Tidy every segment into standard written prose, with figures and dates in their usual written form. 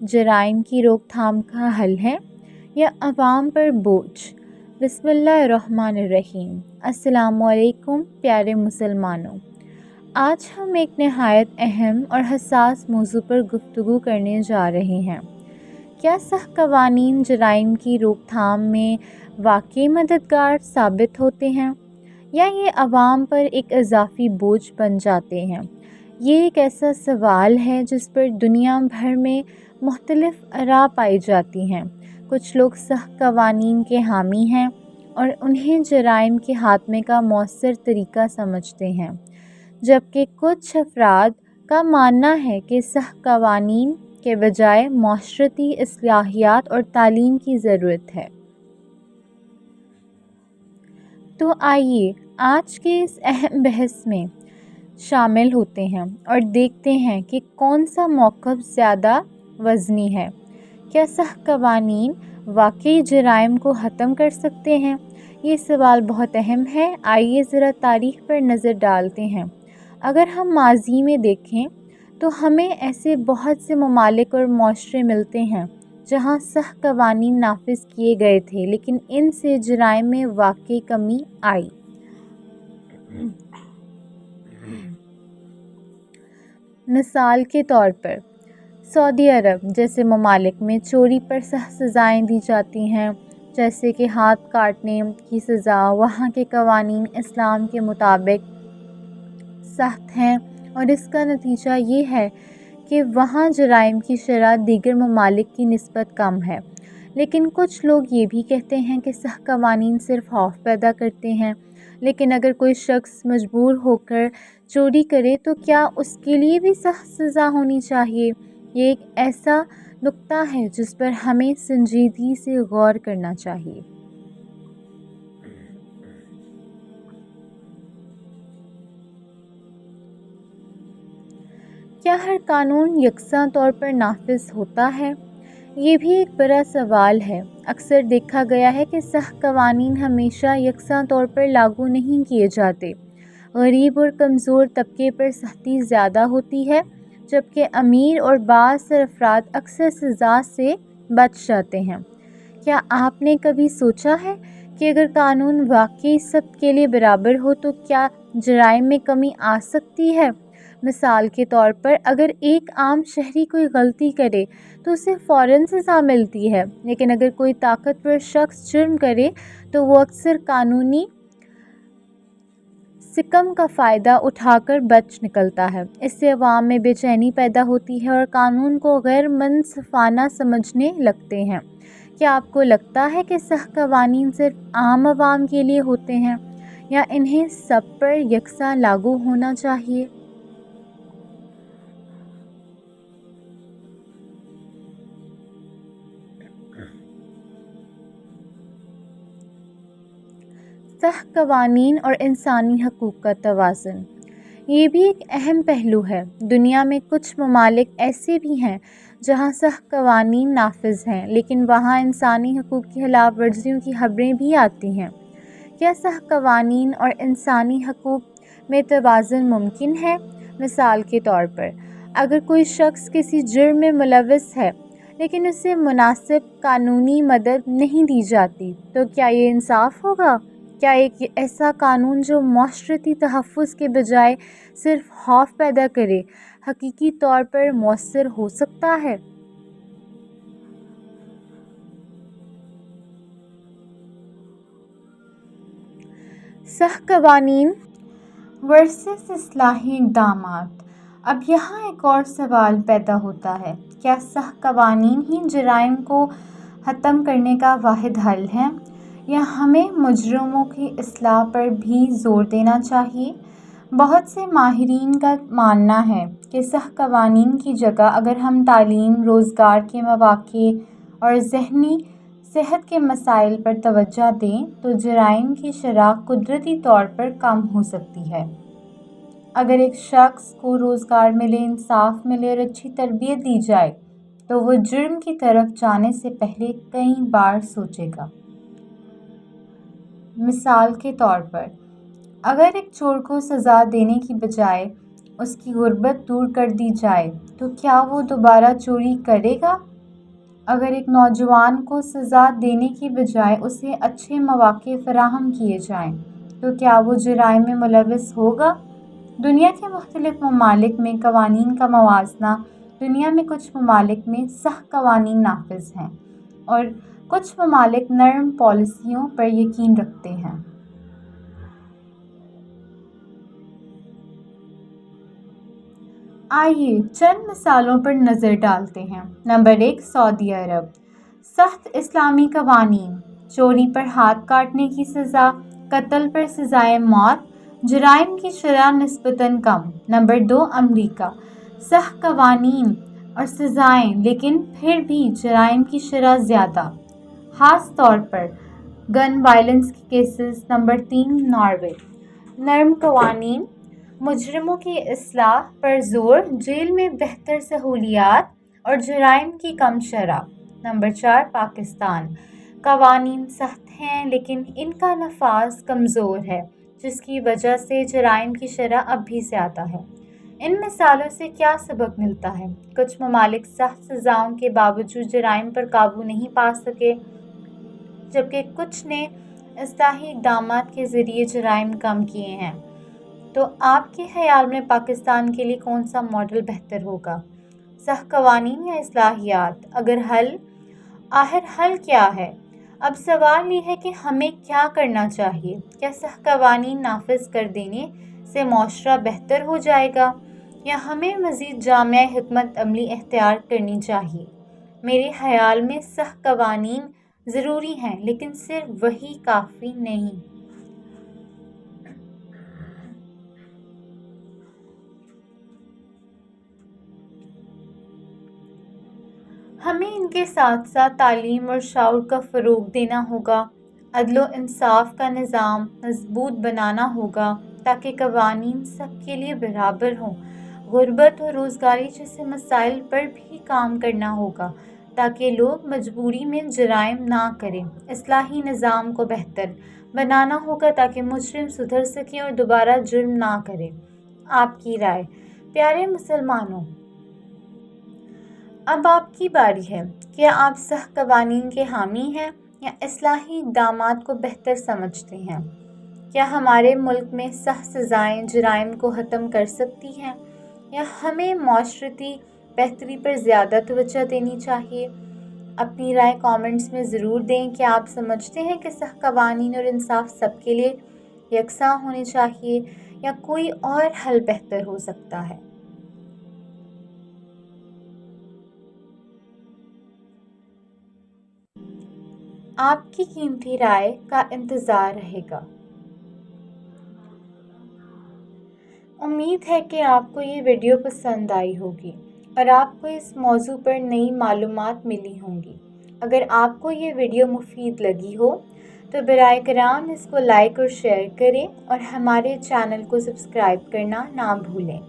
جرائم کی روک تھام کا حل ہے یا عوام پر بوجھ؟ بسم اللہ الرحمن الرحیم۔ السلام علیکم پیارے مسلمانوں، آج ہم ایک نہایت اہم اور حساس موضوع پر گفتگو کرنے جا رہے ہیں۔ کیا سخت قوانین جرائم کی روک تھام میں واقعی مددگار ثابت ہوتے ہیں یا یہ عوام پر ایک اضافی بوجھ بن جاتے ہیں؟ یہ ایک ایسا سوال ہے جس پر دنیا بھر میں مختلف آراء پائی جاتی ہیں۔ کچھ لوگ سخت قوانین کے حامی ہیں اور انہیں جرائم کے خاتمے کا مؤثر طریقہ سمجھتے ہیں، جبکہ کچھ افراد کا ماننا ہے کہ سخت قوانین کے بجائے معاشرتی اصلاحات اور تعلیم کی ضرورت ہے۔ تو آئیے آج کے اس اہم بحث میں شامل ہوتے ہیں اور دیکھتے ہیں کہ کون سا موقف زیادہ وزنی ہے۔ کیا سخت قوانین واقعی جرائم کو ختم کر سکتے ہیں؟ یہ سوال بہت اہم ہے۔ آئیے ذرا تاریخ پر نظر ڈالتے ہیں۔ اگر ہم ماضی میں دیکھیں تو ہمیں ایسے بہت سے ممالک اور معاشرے ملتے ہیں جہاں سخت قوانین نافذ کیے گئے تھے لیکن ان سے جرائم میں واقعی کمی آئی۔ مثال کے طور پر سعودی عرب جیسے ممالک میں چوری پر سخت سزائیں دی جاتی ہیں، جیسے کہ ہاتھ کاٹنے کی سزا۔ وہاں کے قوانین اسلام کے مطابق سخت ہیں اور اس کا نتیجہ یہ ہے کہ وہاں جرائم کی شرح دیگر ممالک کی نسبت کم ہے۔ لیکن کچھ لوگ یہ بھی کہتے ہیں کہ سخت قوانین صرف خوف پیدا کرتے ہیں، لیکن اگر کوئی شخص مجبور ہو کر چوری کرے تو کیا اس کے لیے بھی سخت سزا ہونی چاہیے؟ یہ ایک ایسا نقطہ ہے جس پر ہمیں سنجیدگی سے غور کرنا چاہیے۔ کیا ہر قانون یکساں طور پر نافذ ہوتا ہے؟ یہ بھی ایک بڑا سوال ہے۔ اکثر دیکھا گیا ہے کہ سخت قوانین ہمیشہ یکساں طور پر لاگو نہیں کیے جاتے۔ غریب اور کمزور طبقے پر سختی زیادہ ہوتی ہے، جبکہ امیر اور بااثر افراد اکثر سزا سے بچ جاتے ہیں۔ کیا آپ نے کبھی سوچا ہے کہ اگر قانون واقعی سب کے لیے برابر ہو تو کیا جرائم میں کمی آ سکتی ہے؟ مثال کے طور پر اگر ایک عام شہری کوئی غلطی کرے تو اسے فوراً سزا ملتی ہے، لیکن اگر کوئی طاقتور شخص جرم کرے تو وہ اکثر قانونی سکم کا فائدہ اٹھا کر بچ نکلتا ہے۔ اس سے عوام میں بے چینی پیدا ہوتی ہے اور قانون کو غیر منصفانہ سمجھنے لگتے ہیں۔ کیا آپ کو لگتا ہے کہ سخت قوانین صرف عام عوام کے لیے ہوتے ہیں یا انہیں سب پر یکساں لاگو ہونا چاہیے؟ سخت قوانین اور انسانی حقوق کا توازن، یہ بھی ایک اہم پہلو ہے۔ دنیا میں کچھ ممالک ایسے بھی ہیں جہاں سخت قوانین نافذ ہیں لیکن وہاں انسانی حقوق کی خلاف ورزیوں کی خبریں بھی آتی ہیں۔ کیا سخت قوانین اور انسانی حقوق میں توازن ممکن ہے؟ مثال کے طور پر اگر کوئی شخص کسی جرم میں ملوث ہے لیکن اسے مناسب قانونی مدد نہیں دی جاتی تو کیا یہ انصاف ہوگا؟ کیا ایک ایسا قانون جو معاشرتی تحفظ کے بجائے صرف خوف پیدا کرے حقیقی طور پر مؤثر ہو سکتا ہے؟ سخت قوانین ورسس اصلاحی اقدامات۔ اب یہاں ایک اور سوال پیدا ہوتا ہے، کیا سخت قوانین ہی جرائم کو ختم کرنے کا واحد حل ہے یا ہمیں مجرموں کی اصلاح پر بھی زور دینا چاہیے؟ بہت سے ماہرین کا ماننا ہے کہ سخت قوانین کی جگہ اگر ہم تعلیم، روزگار کے مواقع اور ذہنی صحت کے مسائل پر توجہ دیں تو جرائم کی شرح قدرتی طور پر کم ہو سکتی ہے۔ اگر ایک شخص کو روزگار ملے، انصاف ملے اور اچھی تربیت دی جائے تو وہ جرم کی طرف جانے سے پہلے کئی بار سوچے گا۔ مثال کے طور پر اگر ایک چور کو سزا دینے کی بجائے اس کی غربت دور کر دی جائے تو کیا وہ دوبارہ چوری کرے گا؟ اگر ایک نوجوان کو سزا دینے کی بجائے اسے اچھے مواقع فراہم کیے جائیں تو کیا وہ جرائم میں ملوث ہوگا؟ دنیا کے مختلف ممالک میں قوانین کا موازنہ۔ دنیا میں کچھ ممالک میں سخت قوانین نافذ ہیں اور کچھ ممالک نرم پالیسیوں پر یقین رکھتے ہیں۔ آئیے چند مثالوں پر نظر ڈالتے ہیں۔ نمبر 1، سعودی عرب۔ سخت اسلامی قوانین، چوری پر ہاتھ کاٹنے کی سزا، قتل پر سزائے موت، جرائم کی شرح نسبتاً کم۔ نمبر 2، امریکہ۔ سخت قوانین اور سزائیں لیکن پھر بھی جرائم کی شرح زیادہ، خاص طور پر گن وائلنس کے کیسز۔ Number 3، Norway. نرم قوانین، مجرموں کی اصلاح پر زور، جیل میں بہتر سہولیات اور جرائم کی کم شرح۔ نمبر 4، پاکستان۔ قوانین سخت ہیں لیکن ان کا نفاذ کمزور ہے، جس کی وجہ سے جرائم کی شرح اب بھی زیادہ ہے۔ ان مثالوں سے کیا سبق ملتا ہے؟ کچھ ممالک سخت سزاؤں کے باوجود جرائم پر قابو نہیں پا سکے، جبکہ کچھ نے اصلاحی اقدامات کے ذریعے جرائم کم کیے ہیں۔ تو آپ کے خیال میں پاکستان کے لیے کون سا ماڈل بہتر ہوگا؟ سخت قوانین یا اصلاحیات؟ آخر حل کیا ہے؟ اب سوال یہ ہے کہ ہمیں کیا کرنا چاہیے۔ کیا سخت قوانین نافذ کر دینے سے معاشرہ بہتر ہو جائے گا یا ہمیں مزید جامع حکمت عملی اختیار کرنی چاہیے؟ میرے خیال میں سخت قوانین ضروری ہیں لیکن صرف وہی کافی نہیں۔ ہمیں ان کے ساتھ ساتھ تعلیم اور شعور کا فروغ دینا ہوگا، عدل و انصاف کا نظام مضبوط بنانا ہوگا تاکہ قوانین سب کے لیے برابر ہوں۔ غربت اور روزگاری جیسے مسائل پر بھی کام کرنا ہوگا تاکہ لوگ مجبوری میں جرائم نہ کریں۔ اصلاحی نظام کو بہتر بنانا ہوگا تاکہ مجرم سدھر سکیں اور دوبارہ جرم نہ کریں۔ آپ کی رائے؟ پیارے مسلمانوں، اب آپ کی باری ہے۔ کیا آپ سخت قوانین کے حامی ہیں یا اصلاحی اقدامات کو بہتر سمجھتے ہیں؟ کیا ہمارے ملک میں سخت سزائیں جرائم کو ختم کر سکتی ہیں یا ہمیں معاشرتی بہتری پر زیادہ توجہ دینی چاہیے؟ اپنی رائے کامنٹس میں ضرور دیں۔ کیا آپ سمجھتے ہیں کہ سخت قوانین اور انصاف سب کے لیے یکساں ہونے چاہیے یا کوئی اور حل بہتر ہو سکتا ہے؟ آپ کی قیمتی رائے کا انتظار رہے گا۔ امید ہے کہ آپ کو یہ ویڈیو پسند آئی ہوگی اور آپ کو اس موضوع پر نئی معلومات ملی ہوں گی۔ اگر آپ کو یہ ویڈیو مفید لگی ہو تو برائے کرام اس کو لائک اور شیئر کریں اور ہمارے چینل کو سبسکرائب کرنا نہ بھولیں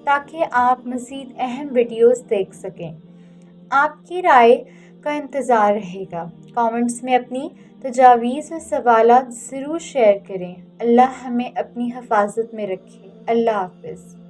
تاکہ آپ مزید اہم ویڈیوز دیکھ سکیں۔ آپ کی رائے کا انتظار رہے گا۔ کامنٹس میں اپنی تجاویز و سوالات ضرور شیئر کریں۔ اللہ ہمیں اپنی حفاظت میں رکھے۔ اللہ حافظ۔